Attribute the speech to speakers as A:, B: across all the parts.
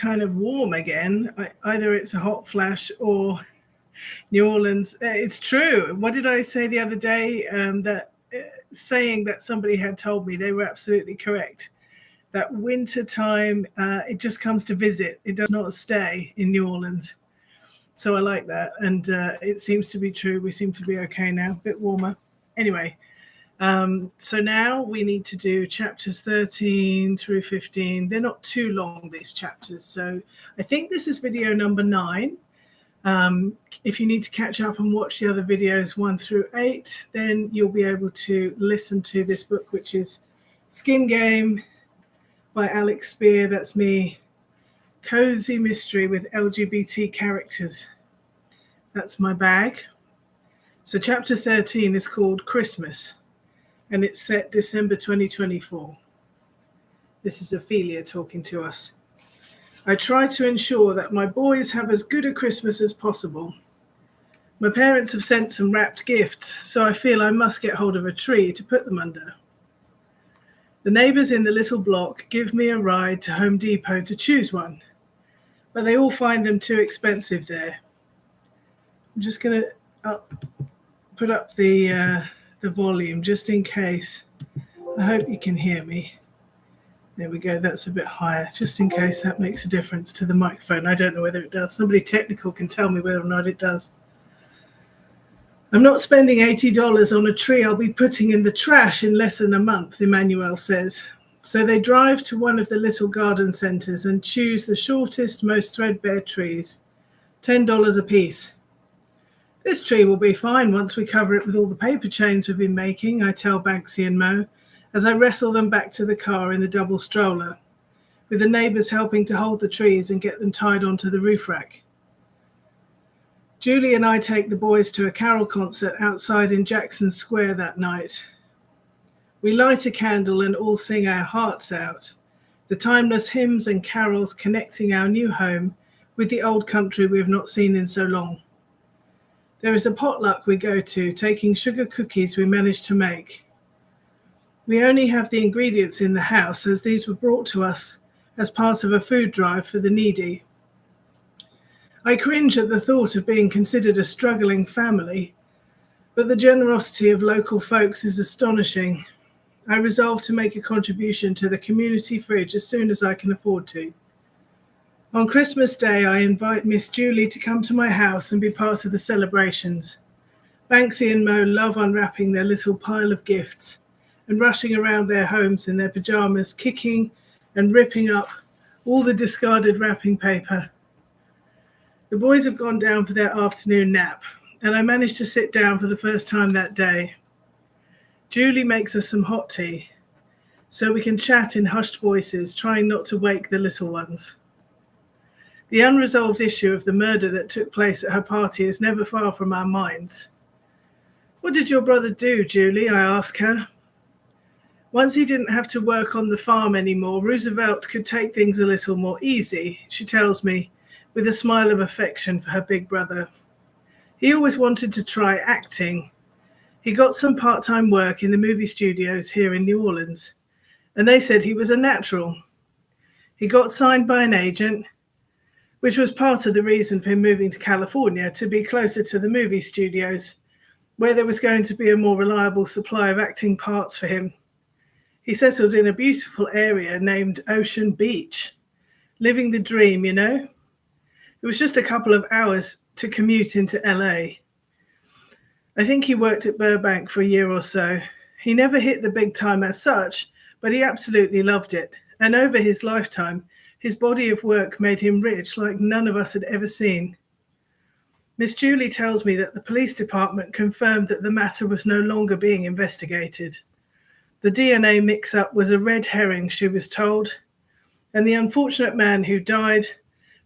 A: kind of warm again. Either it's a hot flash or New Orleans. It's true. What did I say the other day? That saying that somebody had told me, they were absolutely correct. That winter time, it just comes to visit. It does not stay in New Orleans. So I like that, and it seems to be true. We seem to be okay now, a bit warmer. Anyway, so now we need to do chapters 13 through 15. They're not too long, these chapters. So I think this is video number 9. If you need to catch up and watch the other videos 1 through 8, then you'll be able to listen to this book, which is Skin Game by Alex Spear. That's me. Cozy mystery with LGBT characters. That's my bag. So chapter 13 is called Christmas, and it's set December 2024. This is Ophelia talking to us. I try to ensure that my boys have as good a Christmas as possible. My parents have sent some wrapped gifts, so I feel I must get hold of a tree to put them under. The neighbours in the little block give me a ride to Home Depot to choose one, but they all find them too expensive there. I'm just going to put up the volume just in case. I hope you can hear me. There we go, that's a bit higher, just in case that makes a difference to the microphone. I don't know whether it does. Somebody technical can tell me whether or not it does. I'm not spending $80 on a tree I'll be putting in the trash in less than a month, Emmanuel says. So they drive to one of the little garden centres and choose the shortest, most threadbare trees, $10 a piece. This tree will be fine once we cover it with all the paper chains we've been making, I tell Banksy and Mo, as I wrestle them back to the car in the double stroller, with the neighbours helping to hold the trees and get them tied onto the roof rack. Julie and I take the boys to a carol concert outside in Jackson Square that night. We light a candle and all sing our hearts out, the timeless hymns and carols connecting our new home with the old country we have not seen in so long. There is a potluck we go to, taking sugar cookies we managed to make. We only have the ingredients in the house, as these were brought to us as part of a food drive for the needy. I cringe at the thought of being considered a struggling family, but the generosity of local folks is astonishing. I resolve to make a contribution to the community fridge as soon as I can afford to. On Christmas Day, I invite Miss Julie to come to my house and be part of the celebrations. Banksy and Mo love unwrapping their little pile of gifts and rushing around their homes in their pajamas, kicking and ripping up all the discarded wrapping paper. The boys have gone down for their afternoon nap, and I managed to sit down for the first time that day. Julie makes us some hot tea, so we can chat in hushed voices, trying not to wake the little ones. The unresolved issue of the murder that took place at her party is never far from our minds. What did your brother do, Julie? I ask her. Once he didn't have to work on the farm anymore, Roosevelt could take things a little more easy, she tells me, with a smile of affection for her big brother. He always wanted to try acting. He got some part-time work in the movie studios here in New Orleans, and they said he was a natural. He got signed by an agent, which was part of the reason for him moving to California, to be closer to the movie studios, where there was going to be a more reliable supply of acting parts for him. He settled in a beautiful area named Ocean Beach, living the dream, you know. It was just a couple of hours to commute into LA. I think he worked at Burbank for a year or so. He never hit the big time as such, but he absolutely loved it. And over his lifetime, his body of work made him rich like none of us had ever seen. Miss Julie tells me that the police department confirmed that the matter was no longer being investigated. The DNA mix-up was a red herring, she was told, and the unfortunate man who died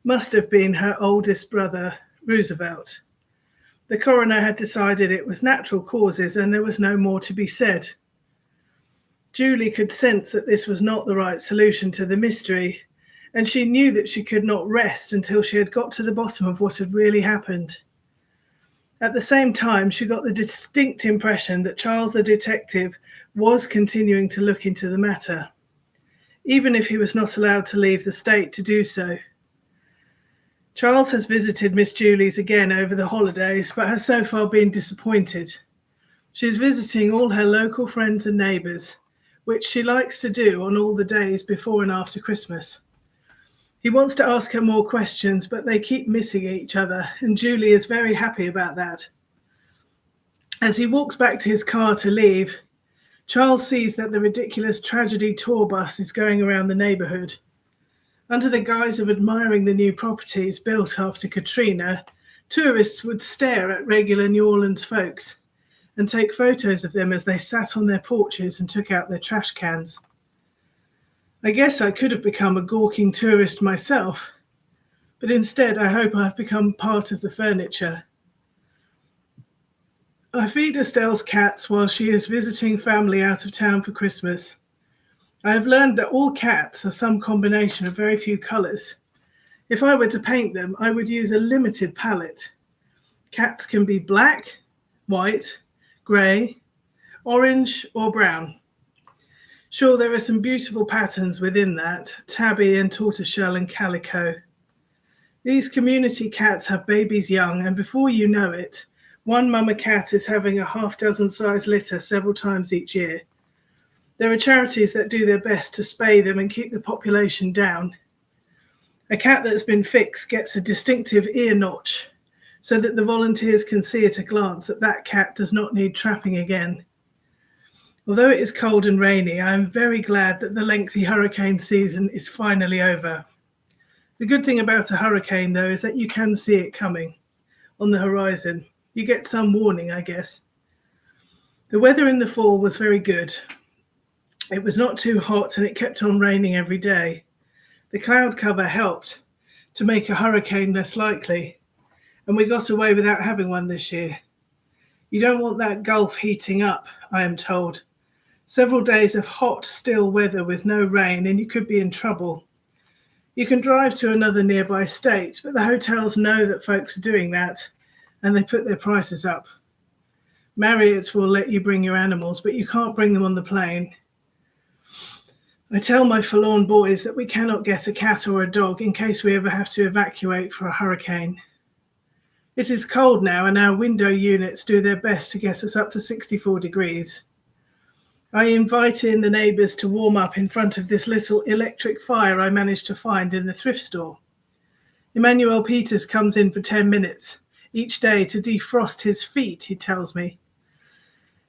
A: must have been her oldest brother, Roosevelt. The coroner had decided it was natural causes and there was no more to be said. Julie could sense that this was not the right solution to the mystery, and she knew that she could not rest until she had got to the bottom of what had really happened. At the same time, she got the distinct impression that Charles the detective was continuing to look into the matter, even if he was not allowed to leave the state to do so. Charles has visited Miss Julie's again over the holidays, but has so far been disappointed. She is visiting all her local friends and neighbours, which she likes to do on all the days before and after Christmas. He wants to ask her more questions, but they keep missing each other, and Julie is very happy about that. As he walks back to his car to leave, Charles sees that the ridiculous tragedy tour bus is going around the neighbourhood. Under the guise of admiring the new properties built after Katrina, tourists would stare at regular New Orleans folks and take photos of them as they sat on their porches and took out their trash cans. I guess I could have become a gawking tourist myself, but instead I hope I've become part of the furniture. I feed Estelle's cats while she is visiting family out of town for Christmas. I have learned that all cats are some combination of very few colours. If I were to paint them, I would use a limited palette. Cats can be black, white, grey, orange or brown. Sure, there are some beautiful patterns within that, tabby and tortoiseshell and calico. These community cats have babies young, and before you know it, one mama cat is having a half-dozen size litter several times each year. There are charities that do their best to spay them and keep the population down. A cat that's been fixed gets a distinctive ear notch, so that the volunteers can see at a glance that that cat does not need trapping again. Although it is cold and rainy, I am very glad that the lengthy hurricane season is finally over. The good thing about a hurricane, though, is that you can see it coming on the horizon. You get some warning, I guess. The weather in the fall was very good. It was not too hot and it kept on raining every day. The cloud cover helped to make a hurricane less likely, and we got away without having one this year. You don't want that Gulf heating up, I am told. Several days of hot, still weather with no rain, and you could be in trouble. You can drive to another nearby state, but the hotels know that folks are doing that, and they put their prices up. Marriott will let you bring your animals, but you can't bring them on the plane. I tell my forlorn boys that we cannot get a cat or a dog in case we ever have to evacuate for a hurricane. It is cold now, and our window units do their best to get us up to 64 degrees. I invite in the neighbours to warm up in front of this little electric fire I managed to find in the thrift store. Emmanuel Peters comes in for 10 minutes each day to defrost his feet, he tells me.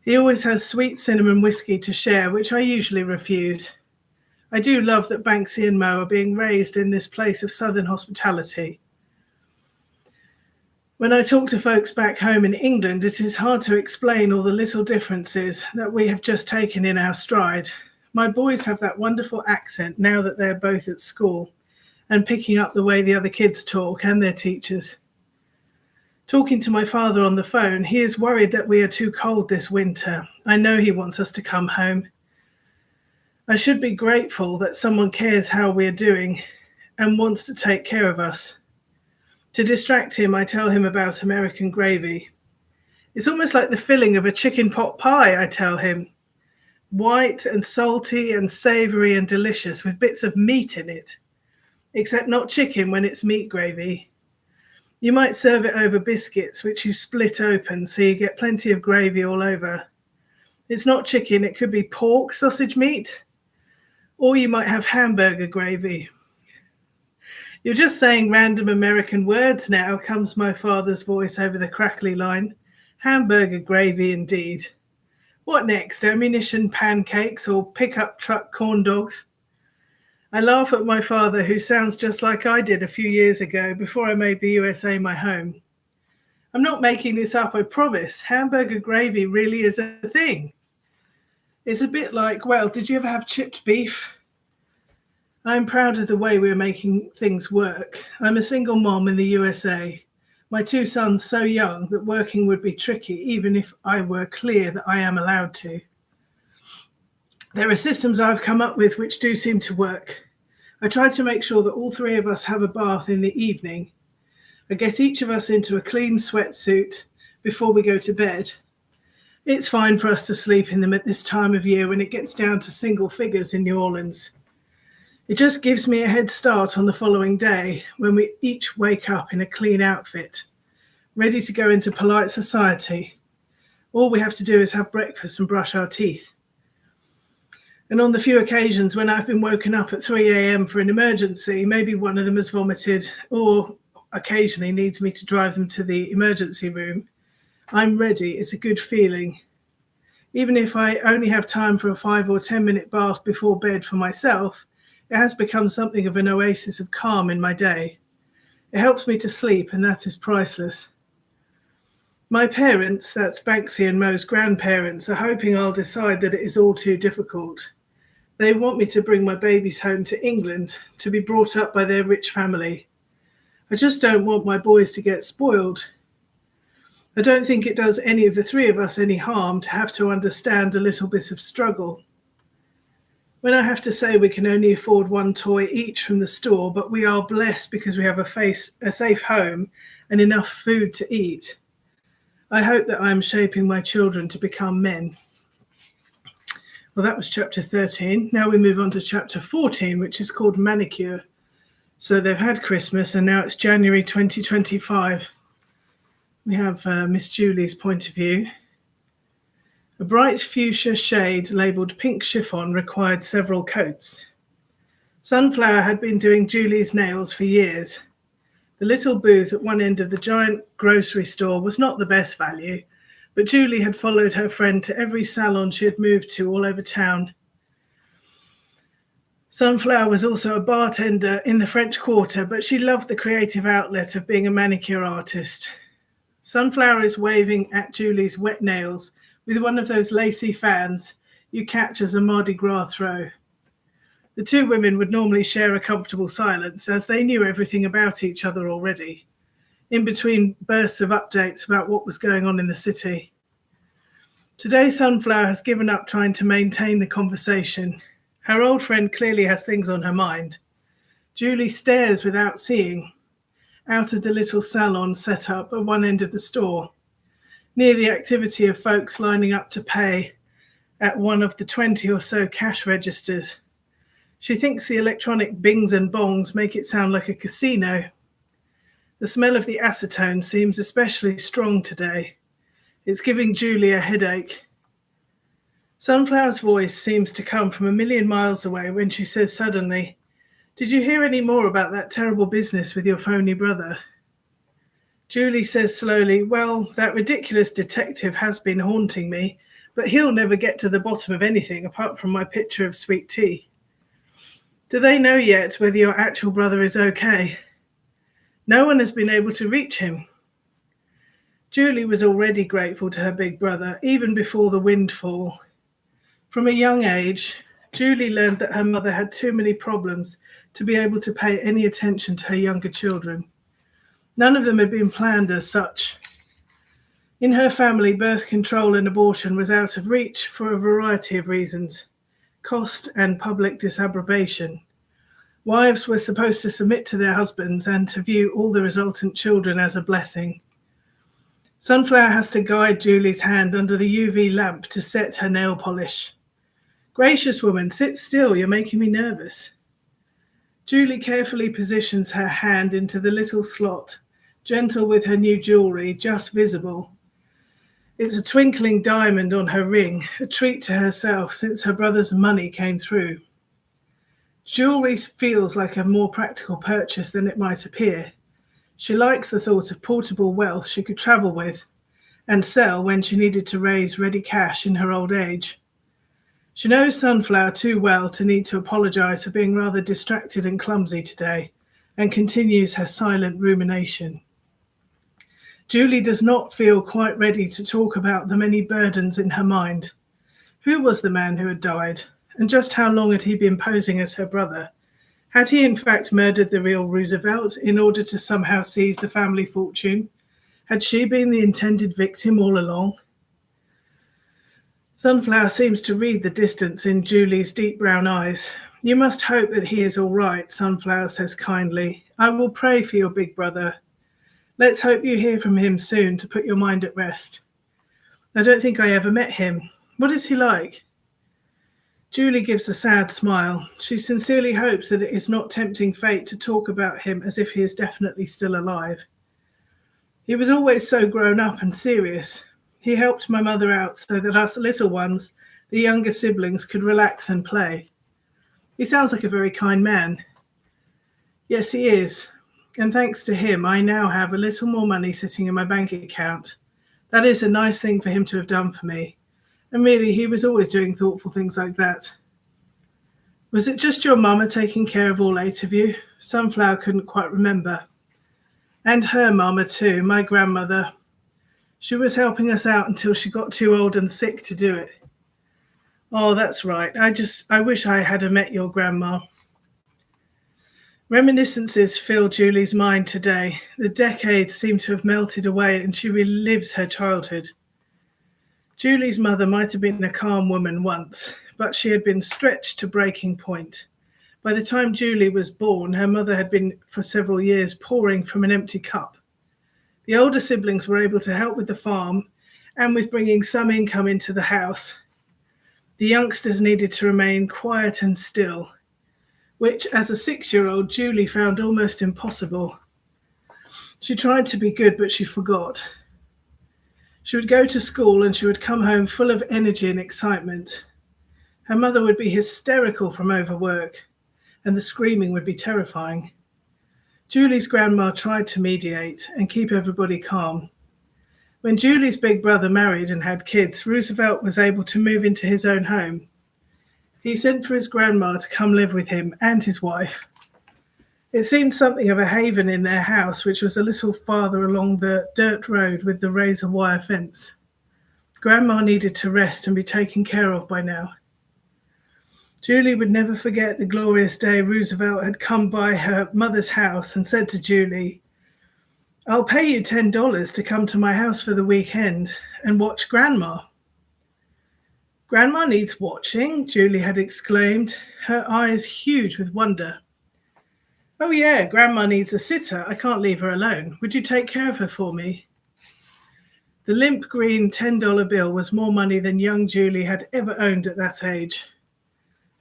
A: He always has sweet cinnamon whiskey to share, which I usually refuse. I do love that Banksy and Mo are being raised in this place of southern hospitality. When I talk to folks back home in England, it is hard to explain all the little differences that we have just taken in our stride. My boys have that wonderful accent now that they're both at school and picking up the way the other kids talk and their teachers. Talking to my father on the phone, he is worried that we are too cold this winter. I know he wants us to come home. I should be grateful that someone cares how we are doing and wants to take care of us. To distract him, I tell him about American gravy. It's almost like the filling of a chicken pot pie, I tell him. White and salty and savoury and delicious with bits of meat in it. Except not chicken when it's meat gravy. You might serve it over biscuits, which you split open so you get plenty of gravy all over. It's not chicken, it could be pork, sausage meat. Or you might have hamburger gravy. You're just saying random American words now, comes my father's voice over the crackly line. Hamburger gravy indeed. What next, ammunition pancakes or pickup truck corn dogs? I laugh at my father, who sounds just like I did a few years ago before I made the USA my home. I'm not making this up, I promise. Hamburger gravy really is a thing. It's a bit like, well, did you ever have chipped beef? I'm proud of the way we're making things work. I'm a single mom in the USA. My two sons so young that working would be tricky, even if I were clear that I am allowed to. There are systems I've come up with which do seem to work. I try to make sure that all three of us have a bath in the evening. I get each of us into a clean sweatsuit before we go to bed. It's fine for us to sleep in them at this time of year when it gets down to single figures in New Orleans. It just gives me a head start on the following day when we each wake up in a clean outfit, ready to go into polite society. All we have to do is have breakfast and brush our teeth. And on the few occasions when I've been woken up at 3 a.m. for an emergency, maybe one of them has vomited or occasionally needs me to drive them to the emergency room, I'm ready. It's a good feeling. Even if I only have time for a 5 or 10 minute bath before bed for myself, it has become something of an oasis of calm in my day. It helps me to sleep, and that is priceless. My parents, that's Banksy and Mo's grandparents, are hoping I'll decide that it is all too difficult. They want me to bring my babies home to England to be brought up by their rich family. I just don't want my boys to get spoiled. I don't think it does any of the three of us any harm to have to understand a little bit of struggle. When I have to say we can only afford one toy each from the store, but we are blessed because we have a safe home and enough food to eat, I hope that I am shaping my children to become men. Well, that was chapter 13. Now we move on to chapter 14, which is called Manicure. So they've had Christmas and now it's January 2025. We have Miss Julie's point of view. A bright fuchsia shade labelled pink chiffon required several coats. Sunflower had been doing Julie's nails for years. The little booth at one end of the giant grocery store was not the best value, but Julie had followed her friend to every salon she had moved to all over town. Sunflower was also a bartender in the French Quarter, but she loved the creative outlet of being a manicure artist. Sunflower is waving at Julie's wet nails with one of those lacy fans you catch as a Mardi Gras throw. The two women would normally share a comfortable silence as they knew everything about each other already, in between bursts of updates about what was going on in the city. Today, Sunflower has given up trying to maintain the conversation. Her old friend clearly has things on her mind. Julie stares without seeing, out of the little salon set up at one end of the store, near the activity of folks lining up to pay at one of the 20 or so cash registers. She thinks the electronic bings and bongs make it sound like a casino. The smell of the acetone seems especially strong today. It's giving Julie a headache. Sunflower's voice seems to come from a million miles away when she says suddenly, "Did you hear any more about that terrible business with your phony brother?" Julie says slowly, "Well, that ridiculous detective has been haunting me, but he'll never get to the bottom of anything apart from my pitcher of sweet tea." "Do they know yet whether your actual brother is okay?" "No one has been able to reach him." Julie was already grateful to her big brother, even before the windfall. From a young age, Julie learned that her mother had too many problems to be able to pay any attention to her younger children. None of them had been planned as such. In her family, birth control and abortion was out of reach for a variety of reasons: cost and public disapprobation. Wives were supposed to submit to their husbands and to view all the resultant children as a blessing. Sunflower has to guide Julie's hand under the UV lamp to set her nail polish. "Gracious woman, sit still, you're making me nervous." Julie carefully positions her hand into the little slot, gentle with her new jewelry, just visible. It's a twinkling diamond on her ring, a treat to herself since her brother's money came through. Jewelry feels like a more practical purchase than it might appear. She likes the thought of portable wealth she could travel with and sell when she needed to raise ready cash in her old age. She knows Sunflower too well to need to apologize for being rather distracted and clumsy today, and continues her silent rumination. Julie does not feel quite ready to talk about the many burdens in her mind. Who was the man who had died, and just how long had he been posing as her brother? Had he in fact murdered the real Roosevelt in order to somehow seize the family fortune? Had she been the intended victim all along? Sunflower seems to read the distance in Julie's deep brown eyes. "You must hope that he is all right," Sunflower says kindly. "I will pray for your big brother. Let's hope you hear from him soon to put your mind at rest." "I don't think I ever met him. What is he like?" Julie gives a sad smile. She sincerely hopes that it is not tempting fate to talk about him as if he is definitely still alive. He was always so grown up and serious. He helped my mother out so that us little ones, the younger siblings, could relax and play. He sounds like a very kind man. Yes, he is. And thanks to him, I now have a little more money sitting in my bank account. That is a nice thing for him to have done for me. And really, he was always doing thoughtful things like that. Was it just your mama taking care of all 8 of you? Sunflower couldn't quite remember. And her mama too, my grandmother. She was helping us out until she got too old and sick to do it. Oh, that's right. I wish I had met your grandma. Reminiscences fill Julie's mind today. The decades seem to have melted away and she relives her childhood. Julie's mother might have been a calm woman once, but she had been stretched to breaking point. By the time Julie was born, her mother had been for several years pouring from an empty cup. The older siblings were able to help with the farm and with bringing some income into the house. The youngsters needed to remain quiet and still, which as a 6-year-old Julie found almost impossible. She tried to be good, but she forgot. She would go to school and she would come home full of energy and excitement. Her mother would be hysterical from overwork, and the screaming would be terrifying. Julie's grandma tried to mediate and keep everybody calm. When Julie's big brother married and had kids, Roosevelt was able to move into his own home. He sent for his grandma to come live with him and his wife. It seemed something of a haven in their house, which was a little farther along the dirt road with the razor wire fence. Grandma needed to rest and be taken care of by now. Julie would never forget the glorious day Roosevelt had come by her mother's house and said to Julie, "I'll pay you $10 to come to my house for the weekend and watch Grandma." "Grandma needs watching," Julie had exclaimed, her eyes huge with wonder. "Oh yeah, Grandma needs a sitter. I can't leave her alone. Would you take care of her for me?" The limp green $10 bill was more money than young Julie had ever owned at that age,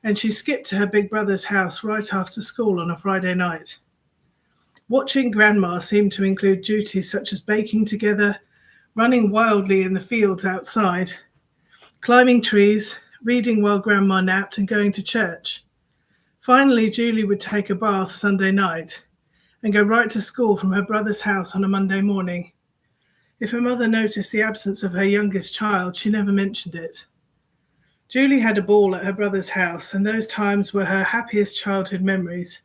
A: and she skipped to her big brother's house right after school on a Friday night. Watching Grandma seemed to include duties such as baking together, running wildly in the fields outside, climbing trees, reading while Grandma napped, and going to church. Finally, Julie would take a bath Sunday night and go right to school from her brother's house on a Monday morning. If her mother noticed the absence of her youngest child, she never mentioned it. Julie had a ball at her brother's house, and those times were her happiest childhood memories.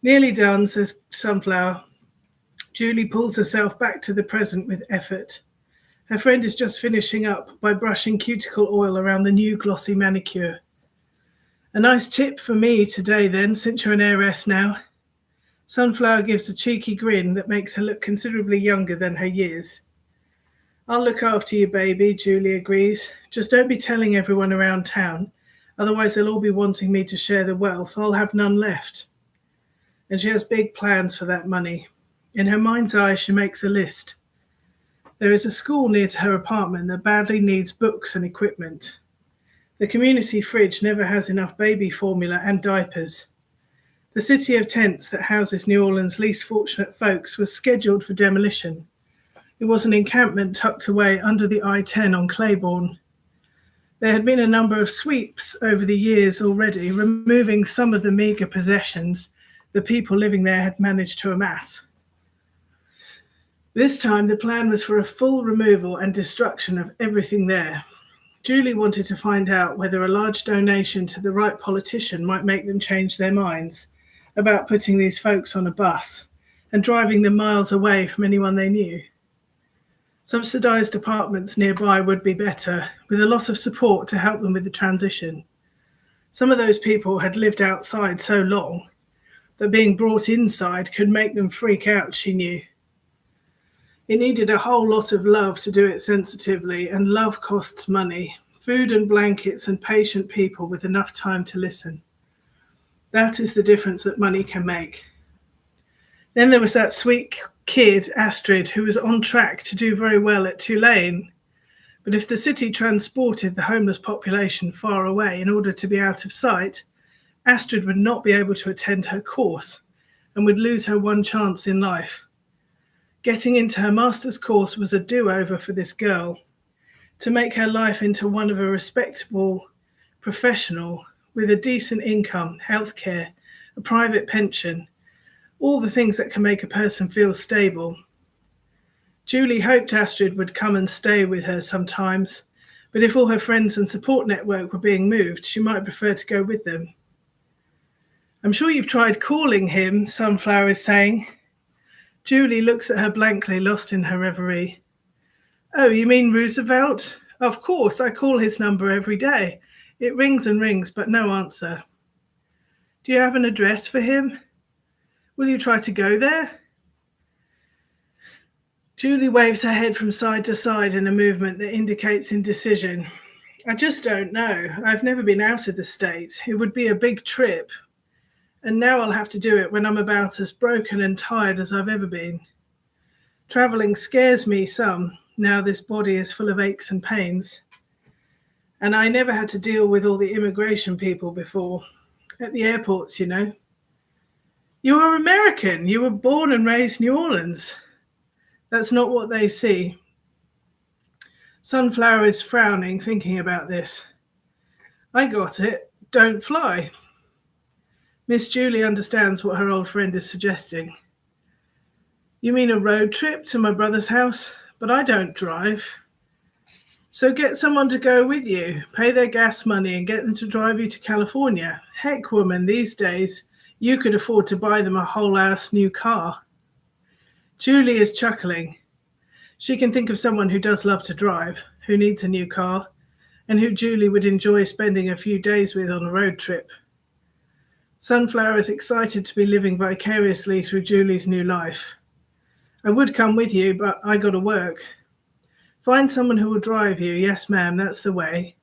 A: "Nearly done," says Sunflower. Julie pulls herself back to the present with effort. Her friend is just finishing up by brushing cuticle oil around the new glossy manicure. "A nice tip for me today then, since you're an heiress now." Sunflower gives a cheeky grin that makes her look considerably younger than her years. "I'll look after you, baby," Julie agrees. "Just don't be telling everyone around town. Otherwise they'll all be wanting me to share the wealth. I'll have none left." And she has big plans for that money. In her mind's eye, she makes a list. There is a school near to her apartment that badly needs books and equipment. The community fridge never has enough baby formula and diapers. The city of tents that houses New Orleans' least fortunate folks was scheduled for demolition. It was an encampment tucked away under the I-10 on Claiborne. There had been a number of sweeps over the years already, removing some of the meager possessions the people living there had managed to amass. This time the plan was for a full removal and destruction of everything there. Julie wanted to find out whether a large donation to the right politician might make them change their minds about putting these folks on a bus and driving them miles away from anyone they knew. Subsidized apartments nearby would be better, with a lot of support to help them with the transition. Some of those people had lived outside so long that being brought inside could make them freak out, she knew. It needed a whole lot of love to do it sensitively, and love costs money, food and blankets and patient people with enough time to listen. That is the difference that money can make. Then there was that sweet kid, Astrid, who was on track to do very well at Tulane. But if the city transported the homeless population far away in order to be out of sight, Astrid would not be able to attend her course and would lose her one chance in life. Getting into her master's course was a do-over for this girl, to make her life into one of a respectable professional with a decent income, healthcare, a private pension, all the things that can make a person feel stable. Julie hoped Astrid would come and stay with her sometimes, but if all her friends and support network were being moved, she might prefer to go with them. I'm sure you've tried calling him, Sunflower is saying. Julie looks at her blankly, lost in her reverie. Oh, you mean Roosevelt? Of course, I call his number every day. It rings and rings, but no answer. Do you have an address for him? Will you try to go there? Julie waves her head from side to side in a movement that indicates indecision. I just don't know. I've never been out of the state. It would be a big trip. And now I'll have to do it when I'm about as broken and tired as I've ever been. Travelling scares me some, now this body is full of aches and pains. And I never had to deal with all the immigration people before. At the airports, you know. You are American. You were born and raised New Orleans. That's not what they see. Sunflower is frowning, thinking about this. I got it. Don't fly. Miss Julie understands what her old friend is suggesting. You mean a road trip to my brother's house? But I don't drive. So get someone to go with you, pay their gas money and get them to drive you to California. Heck, woman, these days, you could afford to buy them a whole-ass new car. Julie is chuckling. She can think of someone who does love to drive, who needs a new car, and who Julie would enjoy spending a few days with on a road trip. Sunflower is excited to be living vicariously through Julie's new life. I would come with you, but I got to work. Find someone who will drive you. Yes, ma'am, that's the way.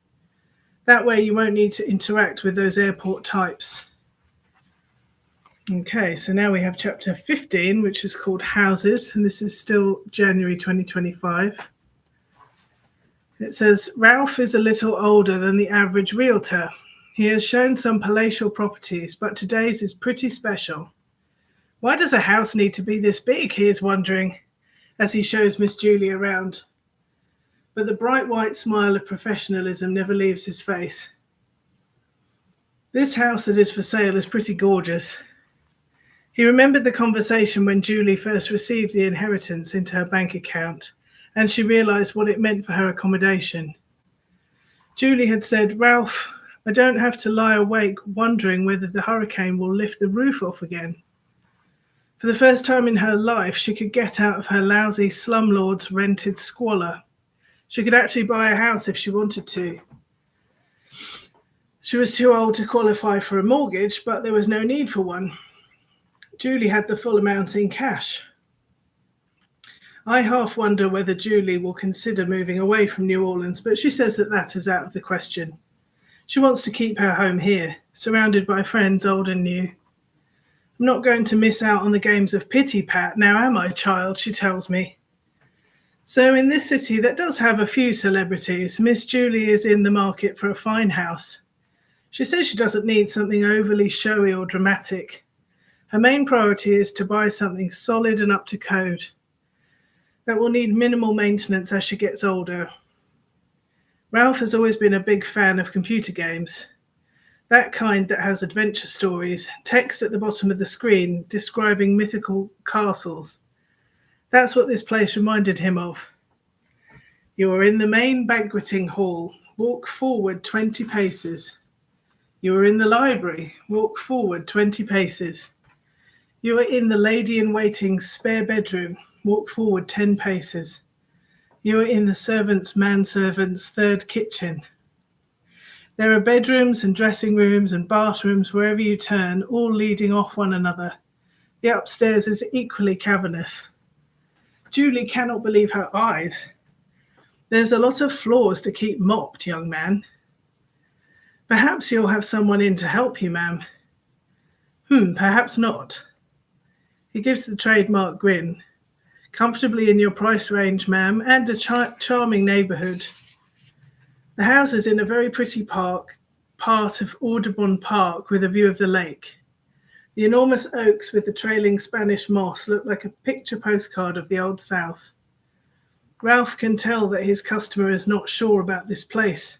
A: That way you won't need to interact with those airport types. Okay, so now we have chapter 15, which is called Houses, and this is still January 2025. It says, Ralph is a little older than the average realtor. He has shown some palatial properties, but today's is pretty special. Why does a house need to be this big, he is wondering, as he shows Miss Julie around. But the bright white smile of professionalism never leaves his face. This house that is for sale is pretty gorgeous. He remembered the conversation when Julie first received the inheritance into her bank account, and she realized what it meant for her accommodation. Julie had said, Ralph, I don't have to lie awake wondering whether the hurricane will lift the roof off again. For the first time in her life, she could get out of her lousy slumlord's rented squalor. She could actually buy a house if she wanted to. She was too old to qualify for a mortgage, but there was no need for one. Julie had the full amount in cash. I half wonder whether Julie will consider moving away from New Orleans, but she says that is out of the question. She wants to keep her home here, surrounded by friends old and new. I'm not going to miss out on the games of pity pat now, am I, child, she tells me. So in this city that does have a few celebrities, Miss Julie is in the market for a fine house. She says she doesn't need something overly showy or dramatic. Her main priority is to buy something solid and up to code that will need minimal maintenance as she gets older. Ralph has always been a big fan of computer games. That kind that has adventure stories, text at the bottom of the screen describing mythical castles. That's what this place reminded him of. You are in the main banqueting hall. Walk forward 20 paces. You are in the library. Walk forward 20 paces. You are in the lady-in-waiting's spare bedroom. Walk forward 10 paces. You are in the manservant's third kitchen. There are bedrooms and dressing rooms and bathrooms wherever you turn, all leading off one another. The upstairs is equally cavernous. Julie cannot believe her eyes. There's a lot of floors to keep mopped, young man. Perhaps you'll have someone in to help you, ma'am. Perhaps not. He gives the trademark grin. Comfortably in your price range, ma'am, and a charming neighbourhood. The house is in a very pretty part of Audubon Park with a view of the lake. The enormous oaks with the trailing Spanish moss look like a picture postcard of the Old South. Ralph can tell that his customer is not sure about this place,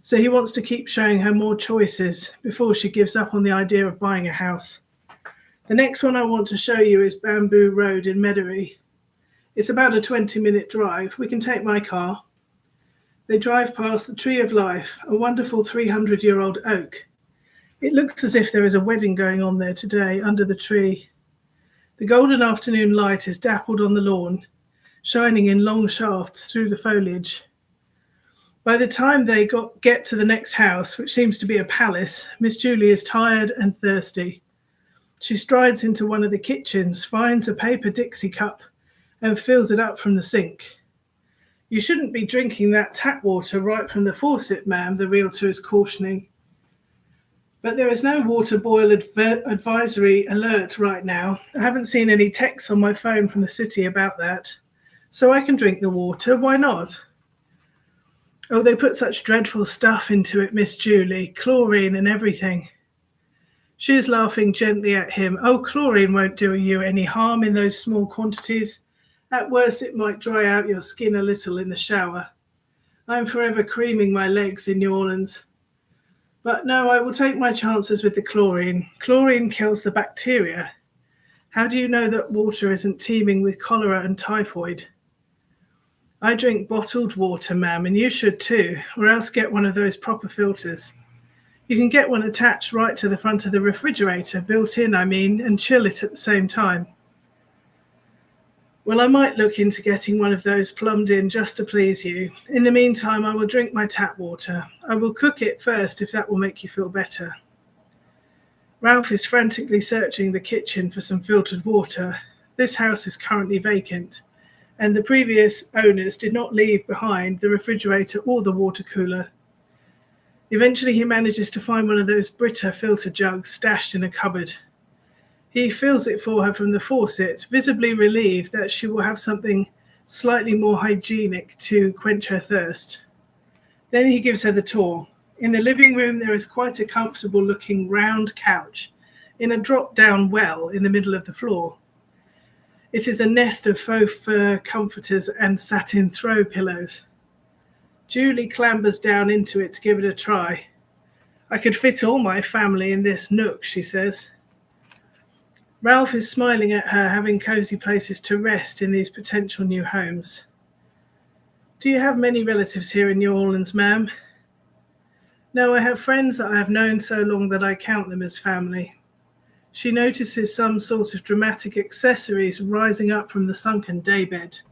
A: so he wants to keep showing her more choices before she gives up on the idea of buying a house. The next one I want to show you is Bamboo Road in Metairie. It's about a 20-minute drive. We can take my car. They drive past the Tree of Life, a wonderful 300-year-old oak. It looks as if there is a wedding going on there today under the tree. The golden afternoon light is dappled on the lawn, shining in long shafts through the foliage. By the time they get to the next house, which seems to be a palace, Miss Julie is tired and thirsty. She strides into one of the kitchens, finds a paper Dixie cup, and fills it up from the sink. "You shouldn't be drinking that tap water right from the faucet, ma'am," the realtor is cautioning. But there is no water boil advisory alert right now. I haven't seen any texts on my phone from the city about that. So I can drink the water, why not? "Oh, they put such dreadful stuff into it, Miss Julie, chlorine and everything." She is laughing gently at him. "Oh, chlorine won't do you any harm in those small quantities. At worst, it might dry out your skin a little in the shower. I'm forever creaming my legs in New Orleans. But no, I will take my chances with the chlorine. Chlorine kills the bacteria. How do you know that water isn't teeming with cholera and typhoid?" "I drink bottled water, ma'am, and you should too, or else get one of those proper filters. You can get one attached right to the front of the refrigerator, built in, and chill it at the same time." "Well, I might look into getting one of those plumbed in just to please you. In the meantime, I will drink my tap water. I will cook it first if that will make you feel better." Ralph is frantically searching the kitchen for some filtered water. This house is currently vacant, and the previous owners did not leave behind the refrigerator or the water cooler. Eventually, he manages to find one of those Brita filter jugs stashed in a cupboard. He fills it for her from the faucet, visibly relieved that she will have something slightly more hygienic to quench her thirst. Then he gives her the tour. In the living room, there is quite a comfortable-looking round couch in a drop-down well in the middle of the floor. It is a nest of faux fur comforters and satin throw pillows. Julie clambers down into it to give it a try. "I could fit all my family in this nook," she says. Ralph is smiling at her, having cozy places to rest in these potential new homes. "Do you have many relatives here in New Orleans, ma'am?" "No, I have friends that I have known so long that I count them as family." She notices some sort of dramatic accessories rising up from the sunken daybed.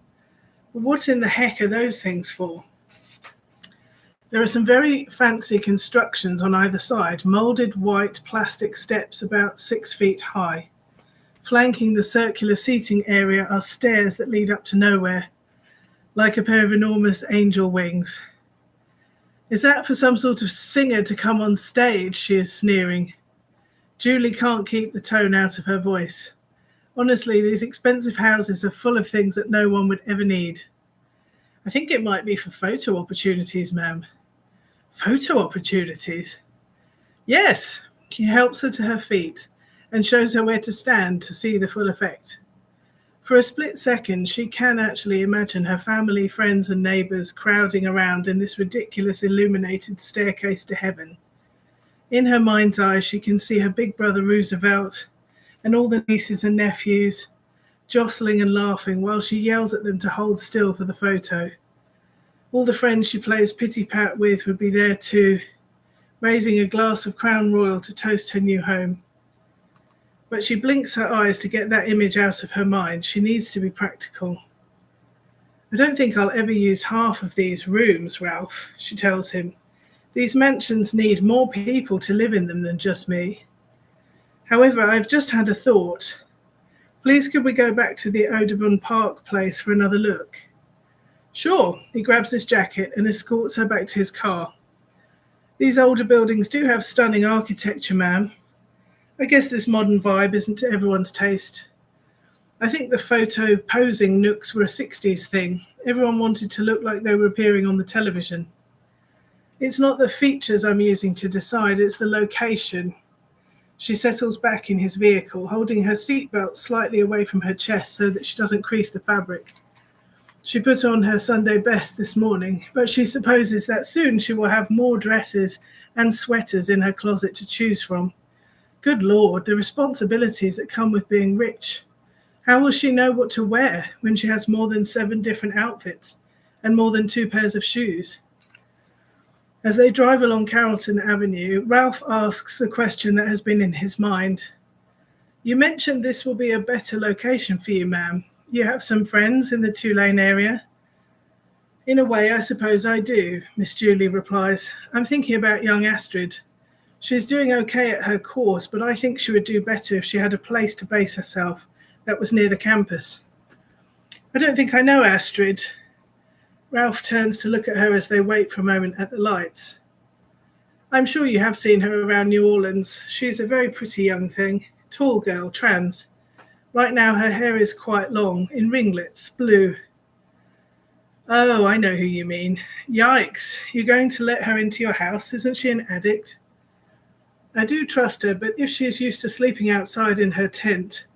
A: "But what in the heck are those things for?" There are some very fancy constructions on either side, molded white plastic steps about 6 feet high. Flanking the circular seating area are stairs that lead up to nowhere, like a pair of enormous angel wings. "Is that for some sort of singer to come on stage?" she is sneering. Julie can't keep the tone out of her voice. Honestly, these expensive houses are full of things that no one would ever need. "I think it might be for photo opportunities, ma'am." "Photo opportunities?" "Yes." He helps her to her feet and shows her where to stand to see the full effect. For a split second, she can actually imagine her family, friends, and neighbors crowding around in this ridiculous illuminated staircase to heaven. In her mind's eye, she can see her big brother Roosevelt and all the nieces and nephews jostling and laughing while she yells at them to hold still for the photo. All the friends she plays pity-pat with would be there too, raising a glass of Crown Royal to toast her new home. But she blinks her eyes to get that image out of her mind. She needs to be practical. "I don't think I'll ever use half of these rooms, Ralph," she tells him. "These mansions need more people to live in them than just me. However, I've just had a thought. Please could we go back to the Audubon Park place for another look?" "Sure." He grabs his jacket and escorts her back to his car. "These older buildings do have stunning architecture, ma'am. I guess this modern vibe isn't to everyone's taste. I think the photo posing nooks were a 60s thing. Everyone wanted to look like they were appearing on the television." It's not the features I'm using to decide, it's the location. She settles back in his vehicle, holding her seatbelt slightly away from her chest so that she doesn't crease the fabric. She put on her Sunday best this morning, but she supposes that soon she will have more dresses and sweaters in her closet to choose from. Good Lord, the responsibilities that come with being rich. How will she know what to wear when she has more than 7 different outfits and more than 2 pairs of shoes? As they drive along Carrollton Avenue, Ralph asks the question that has been in his mind. You mentioned this will be a better location for you, ma'am. You have some friends in the Tulane area? In a way, I suppose I do, Miss Julie replies. I'm thinking about young Astrid. She's doing okay at her course, but I think she would do better if she had a place to base herself that was near the campus. I don't think I know Astrid. Ralph turns to look at her as they wait for a moment at the lights. I'm sure you have seen her around New Orleans. She's a very pretty young thing. Tall girl, trans. Right now her hair is quite long, in ringlets, blue. Oh, I know who you mean. Yikes, you're going to let her into your house? Isn't she an addict? I do trust her, but if she is used to sleeping outside in her tent,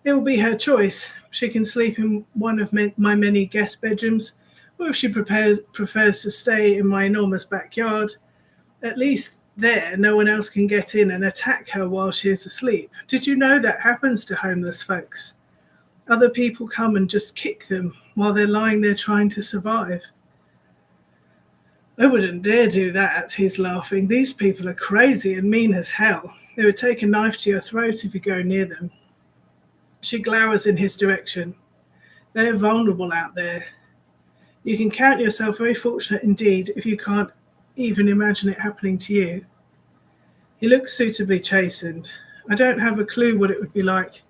A: it will be her choice. She can sleep in one of my many guest bedrooms, or if she prefers to stay in my enormous backyard, at least there no one else can get in and attack her while she is asleep. Did you know that happens to homeless folks? Other people come and just kick them while they're lying there trying to survive. I wouldn't dare do that, he's laughing. These people are crazy and mean as hell. They would take a knife to your throat if you go near them. She glowers in his direction. They're vulnerable out there. You can count yourself very fortunate indeed if you can't even imagine it happening to you. He looks suitably chastened. I don't have a clue what it would be like.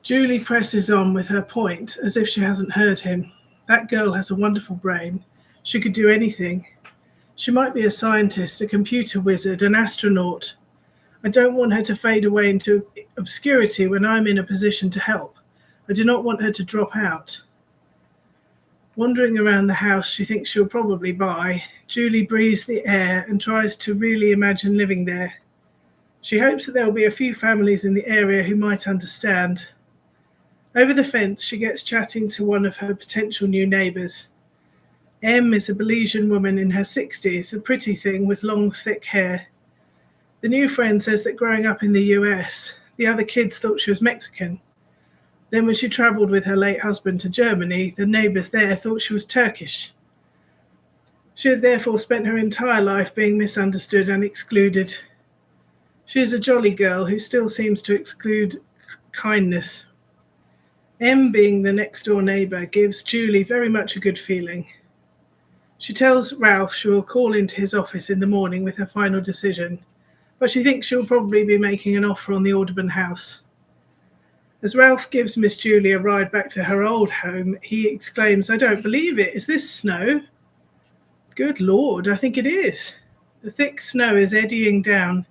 A: Julie presses on with her point as if she hasn't heard him. That girl has a wonderful brain. She could do anything. She might be a scientist, a computer wizard, an astronaut. I don't want her to fade away into obscurity when I'm in a position to help. I do not want her to drop out. Wandering around the house she thinks she'll probably buy, Julie breathes the air and tries to really imagine living there. She hopes that there will be a few families in the area who might understand. Over the fence, she gets chatting to one of her potential new neighbours. Em is a Belizean woman in her 60s, a pretty thing with long, thick hair. The new friend says that growing up in the US, the other kids thought she was Mexican. Then when she travelled with her late husband to Germany, the neighbours there thought she was Turkish. She had therefore spent her entire life being misunderstood and excluded. She is a jolly girl who still seems to exclude kindness. Em, being the next-door neighbour, gives Julie very much a good feeling. She tells Ralph she will call into his office in the morning with her final decision, but she thinks she'll probably be making an offer on the Audubon house. As Ralph gives Miss Julie a ride back to her old home, he exclaims, I don't believe it. Is this snow? Good Lord, I think it is. The thick snow is eddying down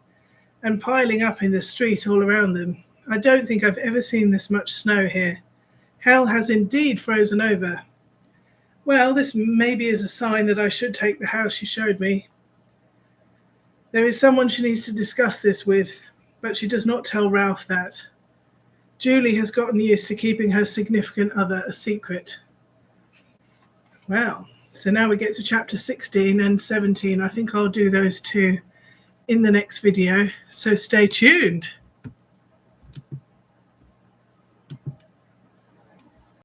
A: and piling up in the street all around them. I don't think I've ever seen this much snow here. Hell has indeed frozen over. Well, this maybe is a sign that I should take the house she showed me. There is someone she needs to discuss this with, but she does not tell Ralph that. Julie has gotten used to keeping her significant other a secret. Well, so now we get to chapter 16 and 17. I think I'll do those two in the next video, so stay tuned.